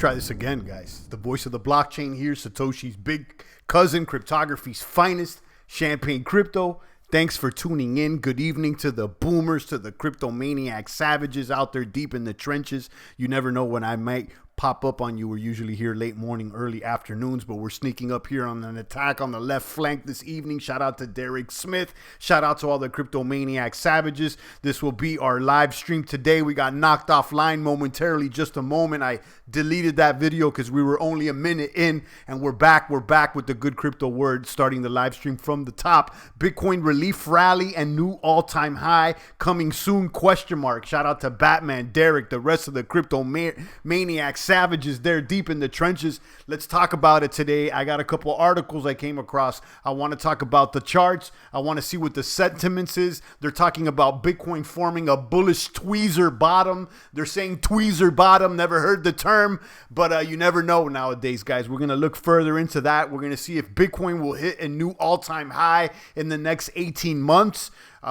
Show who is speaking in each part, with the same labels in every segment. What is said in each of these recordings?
Speaker 1: try this again, guys. The voice of the blockchain here, Satoshi's big cousin, cryptography's finest, Champagne Crypto. Thanks for tuning in. Good evening to the boomers, to the cryptomaniac savages out there deep in the trenches. You never know when I might pop up on you. We're usually here late morning, early afternoons, but we're sneaking up here on an attack on the left flank this evening. Shout out to Derek Smith. Shout out to all the cryptomaniac savages. This will be our live stream today. We got knocked offline momentarily, just a moment. I deleted that video because we were only a minute in, and we're back. We're back with the good crypto word, starting the live stream from the top. Bitcoin relief rally and new all-time high coming soon, question mark. Shout out to Batman, Derek, the rest of the cryptomaniac savages there deep in the trenches. Let's talk about it today. I got a couple articles I came across. I want to talk about the charts. I want to see what the sentiments is. They're talking about Bitcoin forming a bullish tweezer bottom. They're saying tweezer bottom. Never heard the term, but you never know nowadays, guys. We're going to look further into that. We're going to see if Bitcoin will hit a new all-time high in the next 18 months.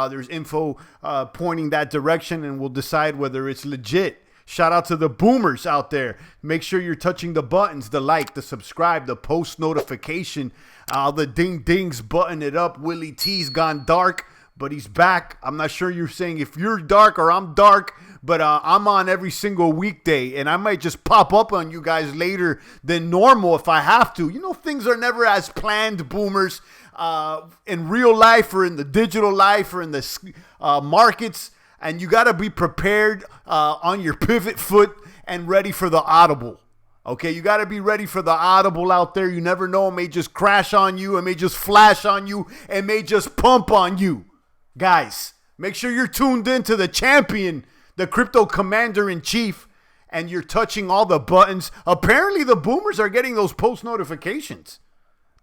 Speaker 1: There's info pointing that direction, and we'll decide whether it's legit. Shout out to the boomers out there. Make sure you're touching the buttons, the like, the subscribe, the post notification, the ding dings, button it up. Willie T's gone dark, but he's back. I'm not sure you're saying if you're dark or I'm dark, but I'm on every single weekday, and I might just pop up on you guys later than normal if I have to. You know, things are never as planned, boomers, in real life or in the digital life or in the markets. And you got to be prepared on your pivot foot and ready for the audible. Okay, you got to be ready for the audible out there. You never know. It may just crash on you. It may just flash on you. It may just pump on you. Guys, make sure you're tuned in to the champion, the crypto commander-in-chief, and you're touching all the buttons. Apparently, the boomers are getting those post notifications.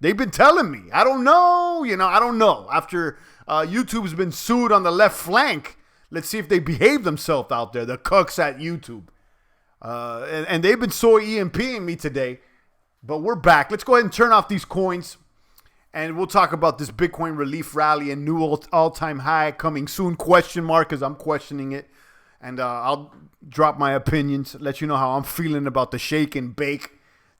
Speaker 1: They've been telling me. I don't know. I don't know. After YouTube's been sued on the left flank, let's see if they behave themselves out there, the cucks at YouTube. And they've been so EMPing me today, but we're back. Let's go ahead and turn off these coins, and we'll talk about this Bitcoin relief rally and new all-time high coming soon, question mark, because I'm questioning it. And I'll drop my opinions, let you know how I'm feeling about the shake and bake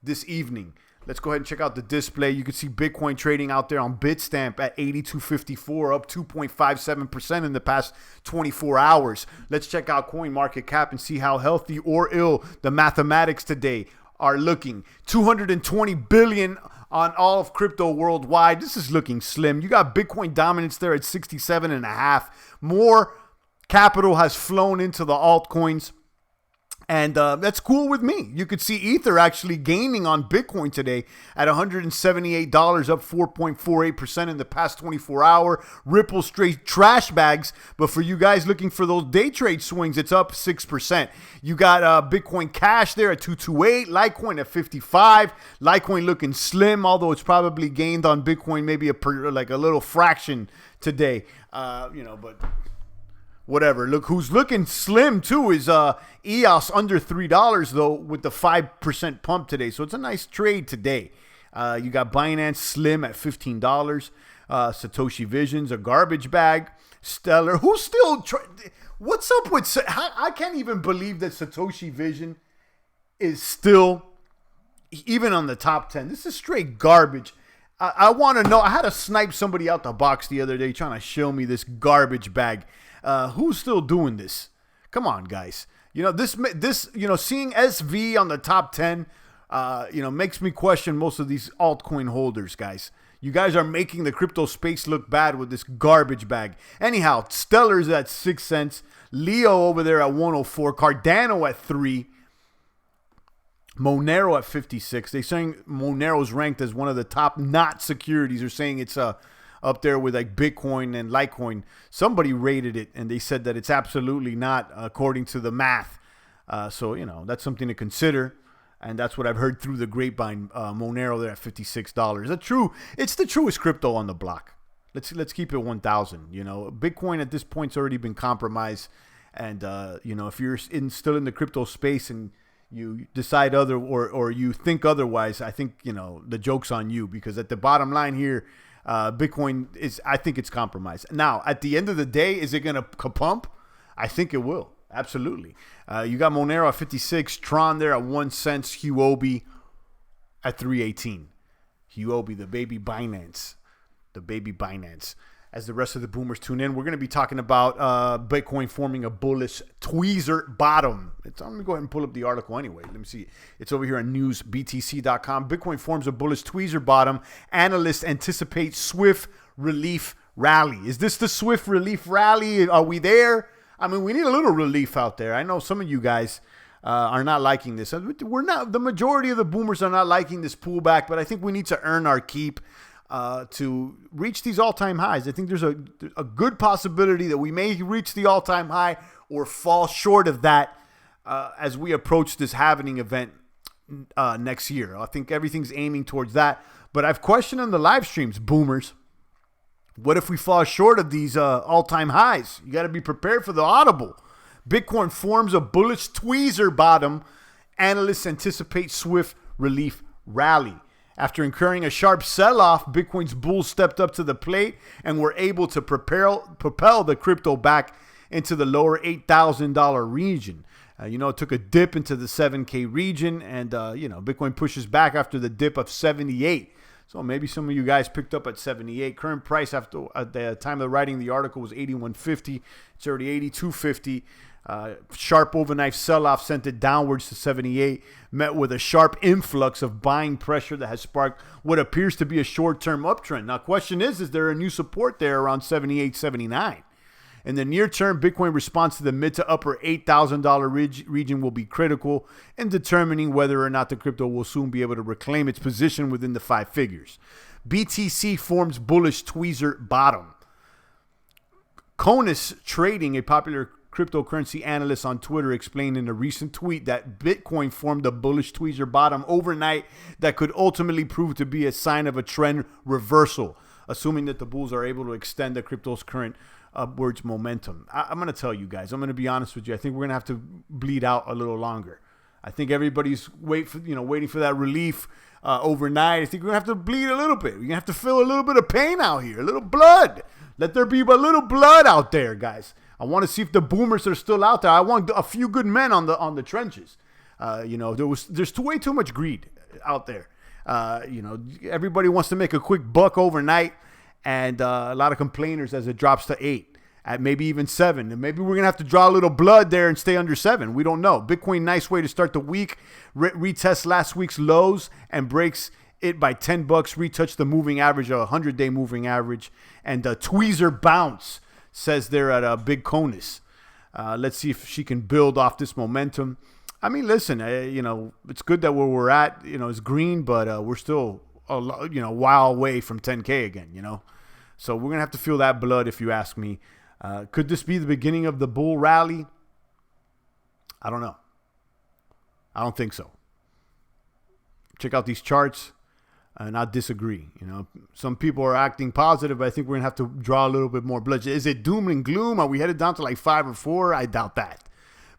Speaker 1: this evening. Let's go ahead and check out the display. You can see Bitcoin trading out there on Bitstamp at 82.54, up 2.57% in the past 24 hours. Let's check out CoinMarketCap and see how healthy or ill the mathematics today are looking. 220 billion on all of crypto worldwide. This is looking slim. You got Bitcoin dominance there at 67.5. More capital has flown into the altcoins. And that's cool with me. You could see Ether actually gaining on Bitcoin today at $178, up 4.48% in the past 24 hours. Ripple straight trash bags. But for you guys looking for those day trade swings, it's up 6%. You got Bitcoin Cash there at 228, Litecoin at 55. Litecoin looking slim, although it's probably gained on Bitcoin maybe like a little fraction today. But whatever. Look, who's looking slim too is EOS under $3 though, with the 5% pump today. So it's a nice trade today. You got Binance Slim at $15. Satoshi Vision's a garbage bag. Stellar. Who's still? What's up with? I can't even believe that Satoshi Vision is still even on the top 10. This is straight garbage. I want to know. I had to snipe somebody out the box the other day trying to show me this garbage bag. Who's still doing this? Come on, guys. This seeing SV on the top 10, makes me question most of these altcoin holders, guys. You guys are making the crypto space look bad with this garbage bag. Anyhow, Stellar's at 6 cents. Leo over there at 104. Cardano at 3. Monero at 56. They're saying Monero's ranked as one of the top not securities. They're saying it's up there with like Bitcoin and Litecoin. Somebody rated it, and they said that it's absolutely not according to the math. So that's something to consider, and that's what I've heard through the grapevine. Monero there at $56. It's the truest crypto on the block. Let's keep it 1,000. Bitcoin at this point's already been compromised, and if you're still in the crypto space and you decide or you think otherwise, I think the joke's on you, because at the bottom line here, Bitcoin I think it's compromised. Now, at the end of the day, is it going to pump? I think it will. Absolutely. You got Monero at 56, Tron there at 1 cent, Huobi at 318. Huobi, the baby Binance. The baby Binance. As the rest of the boomers tune in, we're going to be talking about Bitcoin forming a bullish tweezer bottom. I'm going to go ahead and pull up the article anyway. Let me see. It's over here on newsbtc.com. Bitcoin forms a bullish tweezer bottom. Analysts anticipate swift relief rally. Is this the swift relief rally? Are we there? I mean, we need a little relief out there. I know some of you guys are not liking this. We're not. The majority of the boomers are not liking this pullback, but I think we need to earn our keep to reach these all-time highs. I think there's a good possibility that we may reach the all-time high or fall short of that as we approach this halving event next year. I think everything's aiming towards that. But I've questioned on the live streams, boomers, what if we fall short of these all-time highs? You got to be prepared for the audible. Bitcoin forms a bullish tweezer bottom. Analysts anticipate swift relief rally. After incurring a sharp sell-off, Bitcoin's bulls stepped up to the plate and were able to propel the crypto back into the lower $8,000 region. It took a dip into the 7K region, and, Bitcoin pushes back after the dip of 78. So maybe some of you guys picked up at 78. Current price at the time of writing the article was 81.50. It's already 82.50. Sharp overnight sell-off sent it downwards to 78, met with a sharp influx of buying pressure that has sparked what appears to be a short-term uptrend. Now, question is there a new support there around 78, 79? In the near term, Bitcoin response to the mid to upper $8,000 region will be critical in determining whether or not the crypto will soon be able to reclaim its position within the 5 figures. BTC forms bullish tweezer bottom. Conus Trading, a popular cryptocurrency analyst on Twitter, explained in a recent tweet that Bitcoin formed a bullish tweezer bottom overnight that could ultimately prove to be a sign of a trend reversal, assuming that the bulls are able to extend the crypto's current upwards momentum. I'm going to tell you guys, I'm going to be honest with you. I think we're going to have to bleed out a little longer. I think everybody's waiting for that relief overnight. I think we're going to have to bleed a little bit. We're going to have to feel a little bit of pain out here, a little blood. Let there be a little blood out there, guys. I want to see if the boomers are still out there. I want a few good men on the trenches. There's way too much greed out there. Everybody wants to make a quick buck overnight, and a lot of complainers as it drops to 8, at maybe even 7. And maybe we're gonna have to draw a little blood there and stay under 7. We don't know. Bitcoin, nice way to start the week. Retests last week's lows and breaks it by $10. Retouch the moving average, a 100-day moving average, and a tweezer bounce. Says there at a big Conus. Let's see if she can build off this momentum. I mean, listen, it's good that where we're at, it's green, but we're still a while away from 10K again, So we're going to have to feel that blood, if you ask me. Could this be the beginning of the bull rally? I don't know. I don't think so. Check out these charts. And I disagree. Some people are acting positive, but I think we're going to have to draw a little bit more blood. Is it doom and gloom? Are we headed down to like 5 or 4? I doubt that.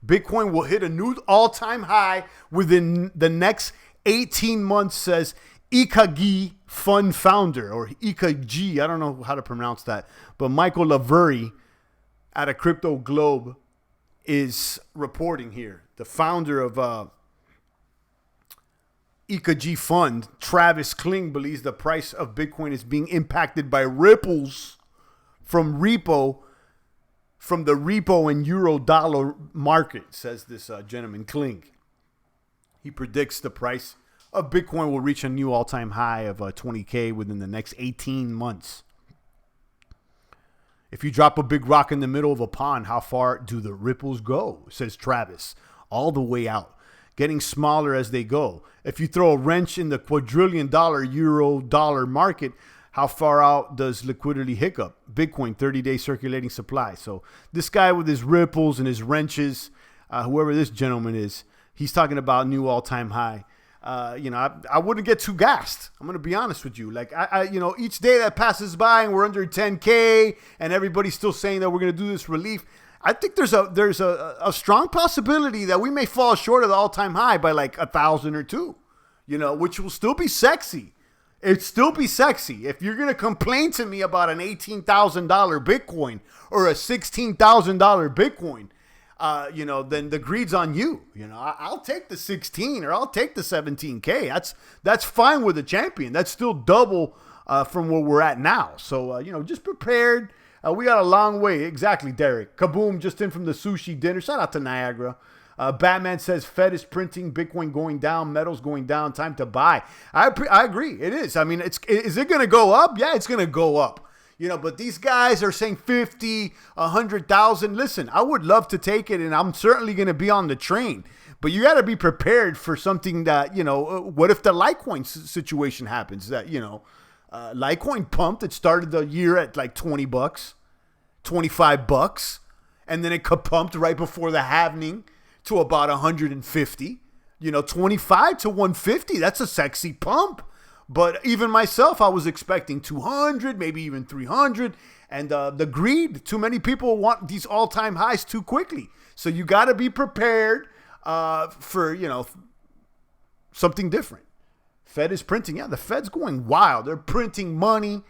Speaker 1: Bitcoin will hit a new all-time high within the next 18 months, says Ikagi Fund founder, or Ikagi. I don't know how to pronounce that. But Michael Lavery at a Crypto Globe is reporting here. The founder of Ikagi Fund, Travis Kling, believes the price of Bitcoin is being impacted by ripples from the repo and euro dollar market, says this gentleman Kling. He predicts the price of Bitcoin will reach a new all-time high of 20K within the next 18 months. If you drop a big rock in the middle of a pond, how far do the ripples go, says Travis. All the way out. Getting smaller as they go. If you throw a wrench in the quadrillion-dollar euro-dollar market, how far out does liquidity hiccup? Bitcoin, 30-day circulating supply. So this guy with his ripples and his wrenches, whoever this gentleman is, he's talking about new all-time high. I wouldn't get too gassed. I'm going to be honest with you. Like, each day that passes by and we're under 10K and everybody's still saying that we're going to do this relief, I think there's a strong possibility that we may fall short of the all-time high by like 1,000 or 2, which will still be sexy. It'd still be sexy. If you're going to complain to me about an $18,000 Bitcoin or a $16,000 Bitcoin, then the greed's on you. I'll take the 16 or I'll take the 17K. That's fine with a champion. That's still double from where we're at now. So, just prepared. We got a long way. Exactly, Derek. Kaboom, just in from the sushi dinner. Shout out to Niagara. Batman says Fed is printing, Bitcoin going down, metals going down, time to buy. I agree. It is. I mean, is it going to go up? Yeah, it's going to go up. But these guys are saying 50, 100,000. Listen, I would love to take it, and I'm certainly going to be on the train. But you got to be prepared for something that, what if the Litecoin situation happens? That, Litecoin pumped. It started the year at like $20, $25, and then it pumped right before the halving to about 150. 25 to 150. That's a sexy pump. But even myself, I was expecting 200, maybe even 300. And the greed, too many people want these all-time highs too quickly. So you got to be prepared for, something different. Fed is printing. Yeah, the Fed's going wild. They're printing money.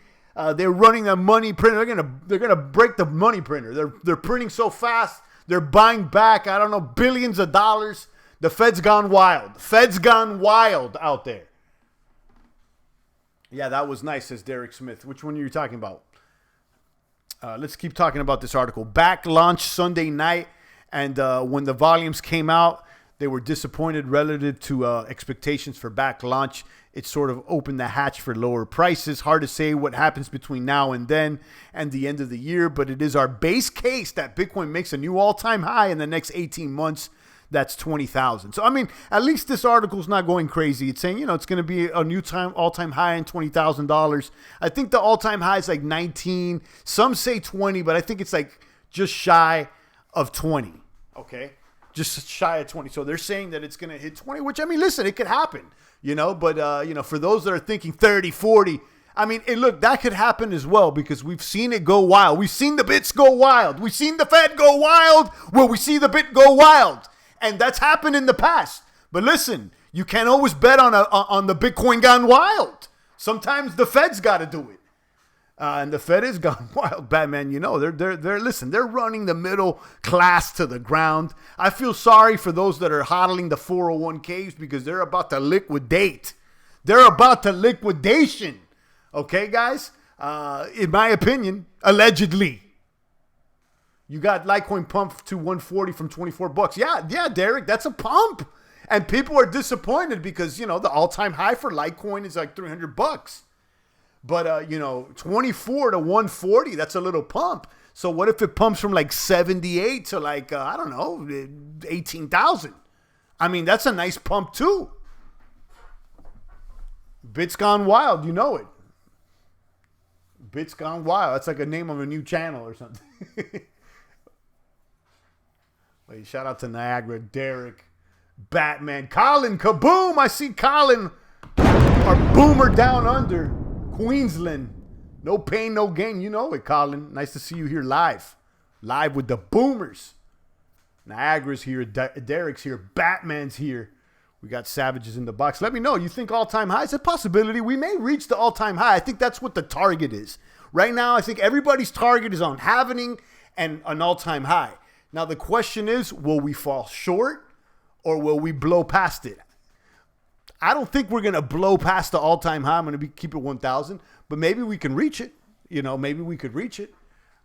Speaker 1: They're running a money printer. They're gonna break the money printer. They're printing so fast. They're buying back, I don't know, billions of dollars. The Fed's gone wild. Fed's gone wild out there. Yeah, that was nice, says Derek Smith. Which one are you talking about? Let's keep talking about this article. Back launch Sunday night, and when the volumes came out, they were disappointed relative to expectations for back launch. It sort of opened the hatch for lower prices. Hard to say what happens between now and then and the end of the year, but it is our base case that Bitcoin makes a new all-time high in the next 18 months. That's 20,000. So, I mean, at least this article's not going crazy. It's saying, it's going to be a new all-time high in $20,000. I think the all-time high is like 19. Some say 20, but I think it's like just shy of 20. Okay? Just shy of 20. So they're saying that it's going to hit 20, which, I mean, listen, it could happen, but, for those that are thinking 30, 40, I mean, look, that could happen as well because we've seen it go wild. We've seen the bits go wild. We've seen the Fed go wild where we see the bit go wild. And that's happened in the past. But listen, you can't always bet on the Bitcoin gone wild. Sometimes the Fed's got to do it. And the Fed is gone wild, Batman. They're running the middle class to the ground. I feel sorry for those that are hodling the 401ks because they're about to liquidate. They're about to liquidation. Okay, guys? In my opinion, allegedly. You got Litecoin pumped to 140 from $24. Yeah, Derek, that's a pump. And people are disappointed because, the all-time high for Litecoin is like $300. But, 24 to 140, that's a little pump. So what if it pumps from like 78 to like, 18,000? I mean, that's a nice pump too. Bits gone wild, you know it. Bits gone wild. That's like a name of a new channel or something. Wait, shout out to Niagara, Derek, Batman, Colin, kaboom! I see Colin, our boomer down under, Queensland. No pain, no gain. You know it, Colin. Nice to see you here live with the boomers. Niagara's here, Derek's here, Batman's here. We got savages in the box. Let me know. You think all-time high? It's a possibility. We may reach the all-time high. I think that's what the target is. Right now, I think everybody's target is on halving and an all-time high. Now, the question is, will we fall short or will we blow past it? I don't think we're going to blow past the all-time high. I'm going to keep it 1,000, but maybe we can reach it. Maybe we could reach it.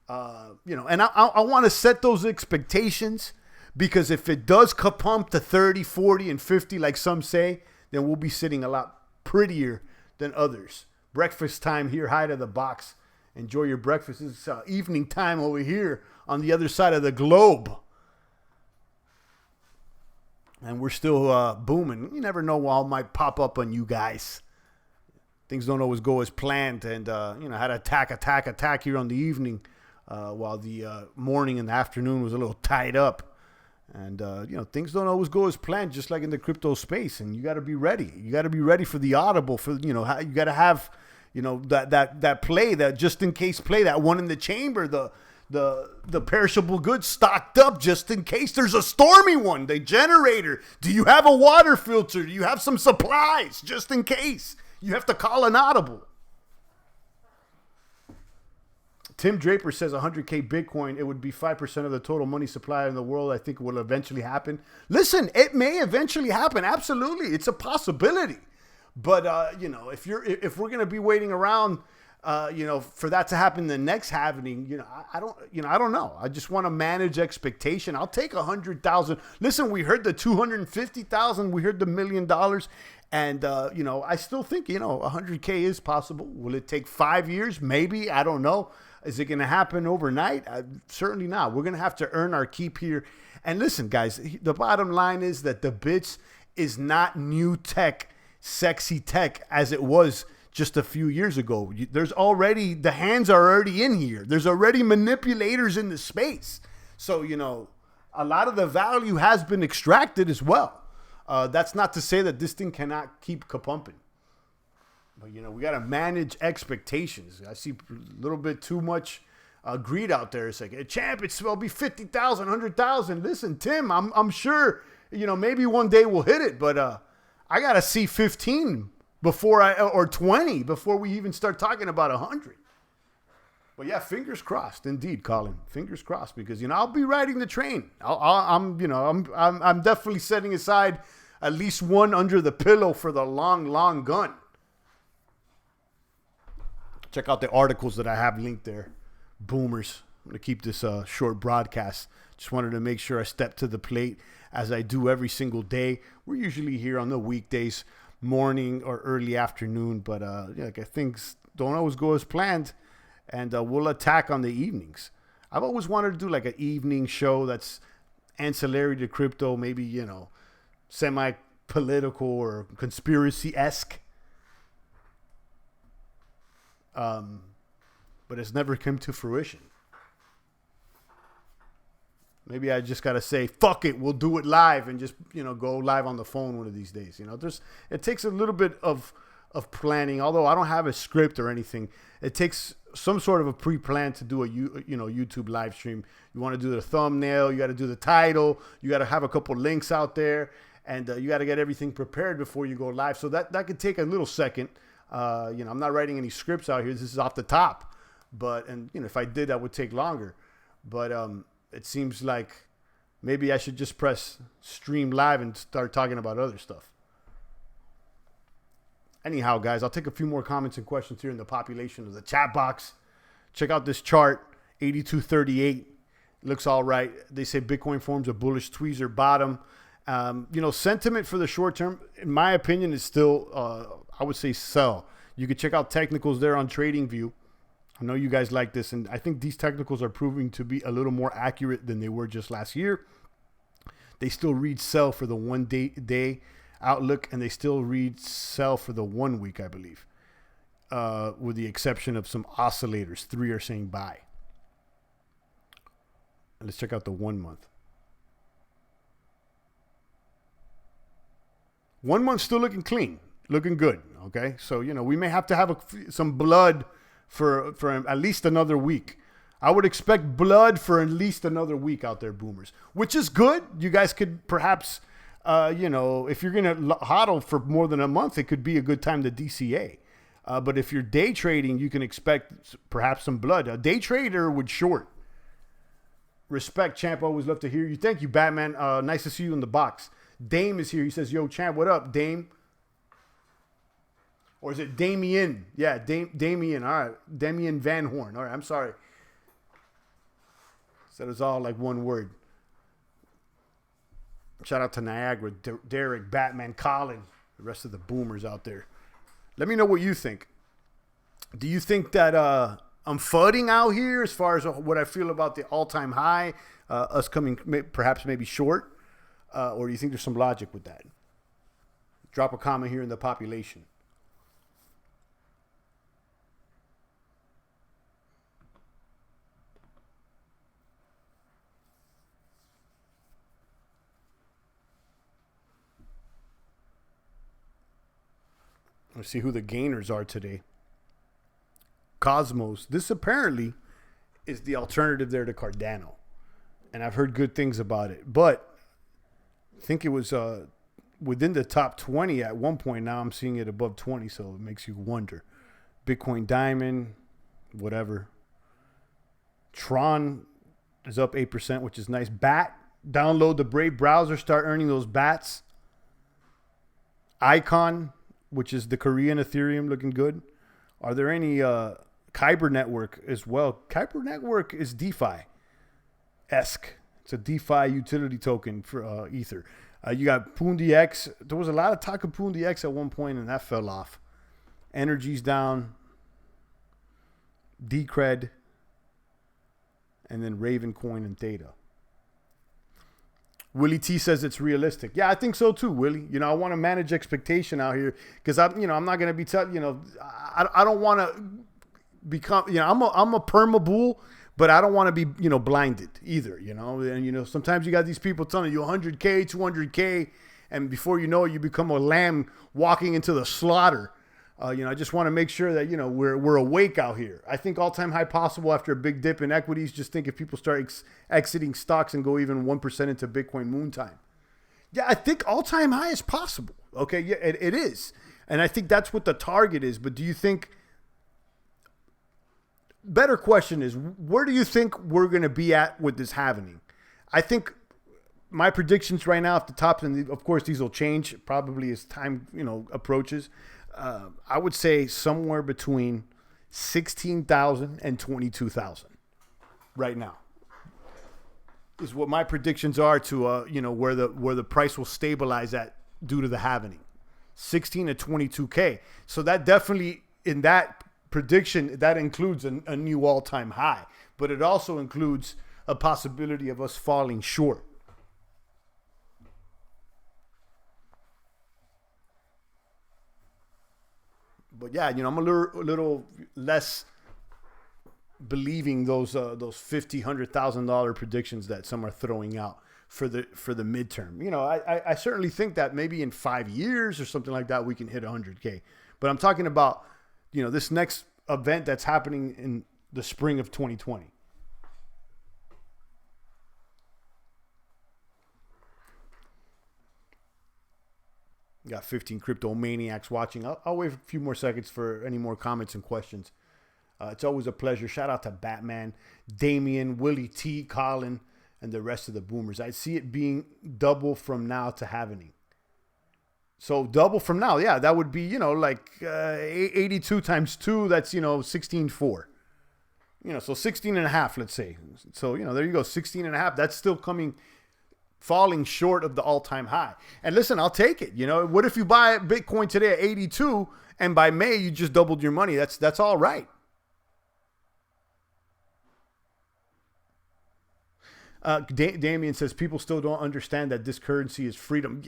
Speaker 1: And I want to set those expectations because if it does pump to 30, 40, and 50, like some say, then we'll be sitting a lot prettier than others. Breakfast time here, high to the box. Enjoy your breakfast. It's evening time over here on the other side of the globe. And we're still booming. You never know what might pop up on you guys. Things don't always go as planned. And, had attack here on the evening while the morning and the afternoon was a little tied up. And, things don't always go as planned, just like in the crypto space. And you got to be ready. You got to be ready for the audible. You got to have, that play, that just in case play, that one in the chamber, the perishable goods stocked up just in case there's a stormy one, the generator. Do you have a water filter? Do you have some supplies just in case? You have to call an audible. Tim Draper says 100K Bitcoin, it would be 5% of the total money supply in the world. I think it will eventually happen. Listen, it may eventually happen. Absolutely. It's a possibility. But, you know, if we're going to be waiting around, you know, for that to happen the next halving, you know, I don't know. I just want to manage expectation. I'll take 100,000. Listen, we heard the 250,000. We heard the $1 million. And, you know, I still think, you know, 100K is possible. Will it take 5 years? Maybe. I don't know. Is it going to happen overnight? Certainly not. We're going to have to earn our keep here. And listen, guys, the bottom line is that the bits is not new tech, sexy tech as it was just a few years ago. There's already, the hands are already in here. There's already manipulators in the space. So, you know, a lot of the value has been extracted as well. That's not to say that this thing cannot keep kapumping. But, you know, we got to manage expectations. I see a little bit too much greed out there. It's like, hey, champ, it'll be 50,000, 100,000. Listen, Tim, I'm sure, you know, maybe one day we'll hit it. But I got to see 15 or 20 before we even start talking about 100. But yeah, fingers crossed, indeed, Colin. Fingers crossed, because, you know, I'll be riding the train. I'm definitely setting aside at least one under the pillow for the long gun. Check out the articles that I have linked there. Boomers. I'm going to keep this short broadcast. Just wanted to make sure I step to the plate as I do every single day. We're usually here on the weekdays, morning or early afternoon, but yeah, like, things don't always go as planned, and we'll attack on the evenings. I've always wanted to do like an evening show that's ancillary to crypto, maybe, you know, semi-political or conspiracy-esque. But it's never come to fruition. Maybe I just got to say, fuck it, we'll do it live and just, you know, go live on the phone one of these days. You know, it takes a little bit of planning, although I don't have a script or anything. It takes some sort of a pre-plan to do a YouTube live stream. You want to do the thumbnail, you got to do the title, you got to have a couple links out there, and you got to get everything prepared before you go live. So that could take a little second. You know, I'm not writing any scripts out here. This is off the top. And you know, if I did, that would take longer. But it seems like maybe I should just press stream live and start talking about other stuff. Anyhow, guys, I'll take a few more comments and questions here in the population of the chat box. Check out this chart, 8238. Looks all right. They say Bitcoin forms a bullish tweezer bottom. You know, sentiment for the short term, in my opinion, is still, I would say, sell. You can check out technicals there on TradingView. I know you guys like this, and I think these technicals are proving to be a little more accurate than they were just last year. They still read sell for the day outlook, and they still read sell for the 1 week, I believe, with the exception of some oscillators. 3 are saying buy. And let's check out the 1 month. 1 month still looking clean, looking good. Okay, so, you know, we may have to have some blood for at least another week. I would expect blood for at least another week out there, boomers, which is good. You guys could perhaps, you know, if you're going to hodl for more than a month, it could be a good time to DCA. But if you're day trading, you can expect perhaps some blood. A day trader would short. Respect, champ. Always love to hear you. Thank you, Batman. Nice to see you in the box. Dame is here. He says, yo, champ, what up, Dame? Or is it Damien? Yeah, Damien. All right. Damien Van Horn. All right, I'm sorry. Said it's all like one word. Shout out to Niagara, Derek, Batman, Colin, the rest of the boomers out there. Let me know what you think. Do you think that I'm fudding out here as far as what I feel about the all-time high, us coming perhaps maybe short? Or do you think there's some logic with that? Drop a comment here in the population. Let's see who the gainers are today. Cosmos. This apparently is the alternative there to Cardano. And I've heard good things about it. But I think it was within the top 20 at one point. Now I'm seeing it above 20, so it makes you wonder. Bitcoin Diamond, whatever. Tron is up 8%, which is nice. BAT, download the Brave browser, start earning those BATs. Icon, which is the Korean Ethereum, looking good. Are there any Kyber Network as well? Kyber Network is DeFi-esque. It's a DeFi utility token for Ether. You got PoonDX. There was a lot of talk of PoonDX at one point, and that fell off. Energy's down. Decred. And then Ravencoin and Theta. Willie T says it's realistic. Yeah, I think so too, Willie. You know, I want to manage expectation out here because I'm not going to be I don't want to become, I'm a perma bull, but I don't want to be, blinded either, And, sometimes you got these people telling you 100K, 200K, and before you know it, you become a lamb walking into the slaughter. I just want to make sure that, we're awake out here. I think all-time high possible after a big dip in equities. Just think if people start exiting stocks and go even 1% into Bitcoin moon time. Yeah, I think all-time high is possible. Okay, yeah, it is. And I think that's what the target is. But do you think... Better question is, where do you think we're going to be at with this halving? I think my predictions right now at the top, and of course these will change probably as time approaches. I would say somewhere between 16,000 and 22,000 right now is what my predictions are to where the price will stabilize at due to the halving. 16 to 22K. So that definitely in that prediction that includes a new all-time high, but it also includes a possibility of us falling short. But yeah, I'm a little less believing those $50,000-$100,000 predictions that some are throwing out for the midterm. I certainly think that maybe in 5 years or something like that we can hit 100K. But I'm talking about this next event that's happening in the spring of 2020. Got 15 crypto maniacs watching. I'll wait a few more seconds for any more comments and questions. It's always a pleasure. Shout out to Batman, Damien, Willie T, Colin, and the rest of the boomers. I see it being double from now to halving. So double from now, yeah, that would be, 82 times 2, that's, 16.4. So 16 and a half, let's say. So, there you go, 16 and a half. That's still falling short of the all-time high. And listen, I'll take it. What if you buy Bitcoin today at 82 and by May you just doubled your money? That's all right. Damien says people still don't understand that this currency is freedom.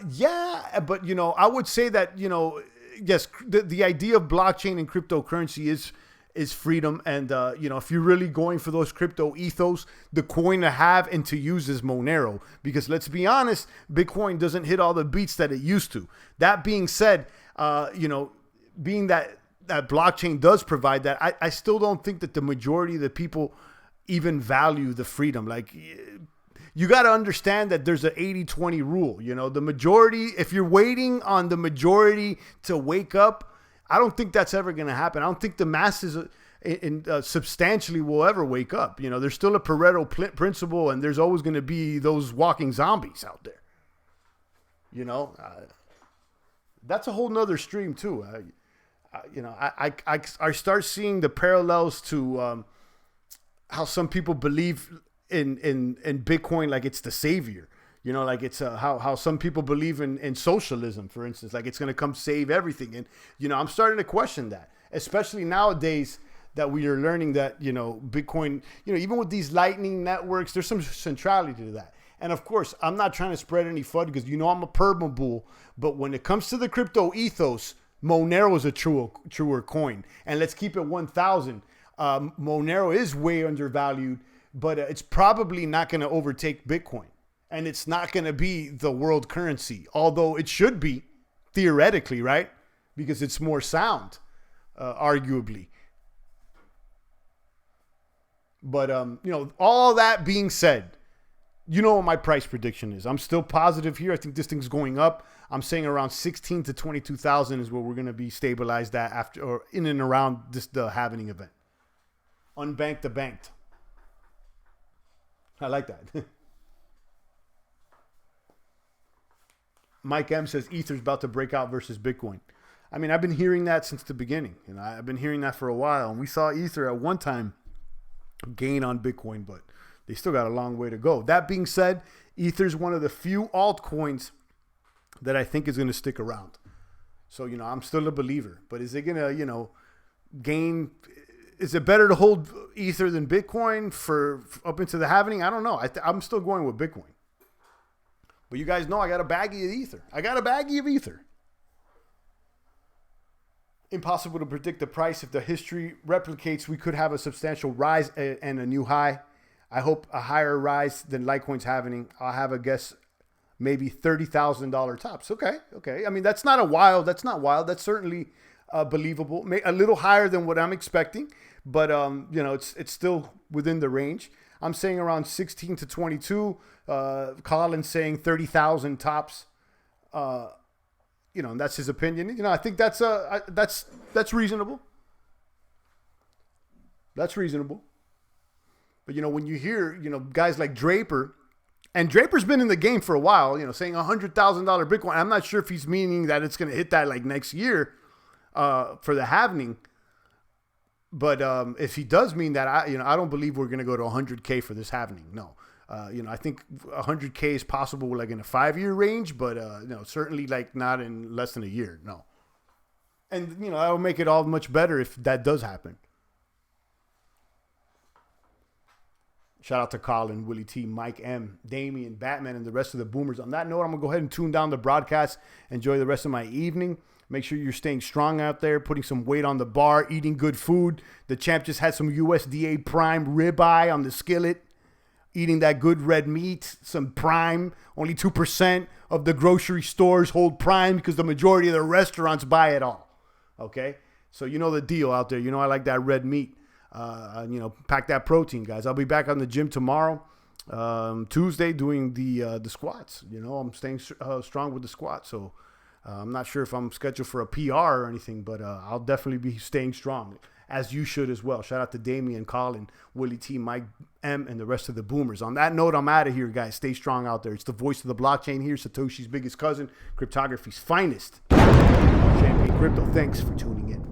Speaker 1: Yeah, but I would say that yes, the idea of blockchain and cryptocurrency is freedom, and if you're really going for those crypto ethos, the coin to have and to use is Monero, because let's be honest, Bitcoin doesn't hit all the beats that it used to. That being said, being that blockchain does provide that, I still don't think that the majority of the people even value the freedom. Like, you got to understand that there's an 80-20 rule. The majority, if you're waiting on the majority to wake up, I don't think that's ever going to happen. I don't think the masses substantially will ever wake up. There's still a Pareto principle, and there's always going to be those walking zombies out there. That's a whole nother stream too. I start seeing the parallels to how some people believe in Bitcoin like it's the savior. Like it's how some people believe in socialism, for instance, like it's going to come save everything. And, I'm starting to question that, especially nowadays that we are learning that, Bitcoin, even with these lightning networks, there's some centrality to that. And of course, I'm not trying to spread any FUD because, I'm a perma bull. But when it comes to the crypto ethos, Monero is a truer coin. And let's keep it 1,000. Monero is way undervalued, but it's probably not going to overtake Bitcoin. And it's not going to be the world currency, although it should be theoretically, right? Because it's more sound, arguably. But, all that being said, what my price prediction is. I'm still positive here. I think this thing's going up. I'm saying around 16 to 22,000 is where we're going to be stabilized at after, or in and around the halving event. Unbanked to banked. I like that. Mike M says Ether's about to break out versus Bitcoin. I mean, I've been hearing that since the beginning. You know, I've been hearing that for a while. And we saw Ether at one time gain on Bitcoin, but they still got a long way to go. That being said, Ether's one of the few altcoins that I think is going to stick around. So, you know, I'm still a believer. But is it going to, you know, gain? Is it better to hold Ether than Bitcoin for up into the halving? I don't know. I'm still going with Bitcoin. But you guys know I got a baggie of Ether. I got a baggie of Ether. Impossible to predict the price. If the history replicates, we could have a substantial rise and a new high. I hope a higher rise than Litecoin's having. I'll have a guess, maybe $30,000 tops. Okay. I mean, that's not wild. That's certainly believable. A little higher than what I'm expecting, but you know, it's still within the range. I'm saying around 16 to 22. Colin's saying 30,000 tops. You know, and that's his opinion. You know, I think that's reasonable. That's reasonable. But, you know, when you hear, you know, guys like Draper, and Draper's been in the game for a while, you know, saying $100,000 Bitcoin. I'm not sure if he's meaning that it's going to hit that like next year for the halving. But if he does mean that, I don't believe we're going to go to 100K for this halving. No. You know, I think 100K is possible like in a 5-year range, but, you know, certainly like not in less than a year. No. And, you know, that will make it all much better if that does happen. Shout out to Colin, Willie T, Mike M, Damian, Batman, and the rest of the boomers. On that note, I'm going to go ahead and tune down the broadcast. Enjoy the rest of my evening. Make sure you're staying strong out there, putting some weight on the bar, eating good food. The champ just had some USDA prime ribeye on the skillet. Eating that good red meat, some prime. Only 2% of the grocery stores hold prime because the majority of the restaurants buy it all. Okay? So you know the deal out there. You know I like that red meat. You know, pack that protein, guys. I'll be back on the gym tomorrow, Tuesday, doing the squats. You know, I'm staying strong with the squats. So I'm not sure if I'm scheduled for a PR or anything, but I'll definitely be staying strong, as you should as well. Shout out to Damian, Colin, Willie T, Mike M, and the rest of the boomers. On that note, I'm out of here, guys. Stay strong out there. It's the voice of the blockchain here, Satoshi's biggest cousin, cryptography's finest. Champagne Crypto. Thanks for tuning in.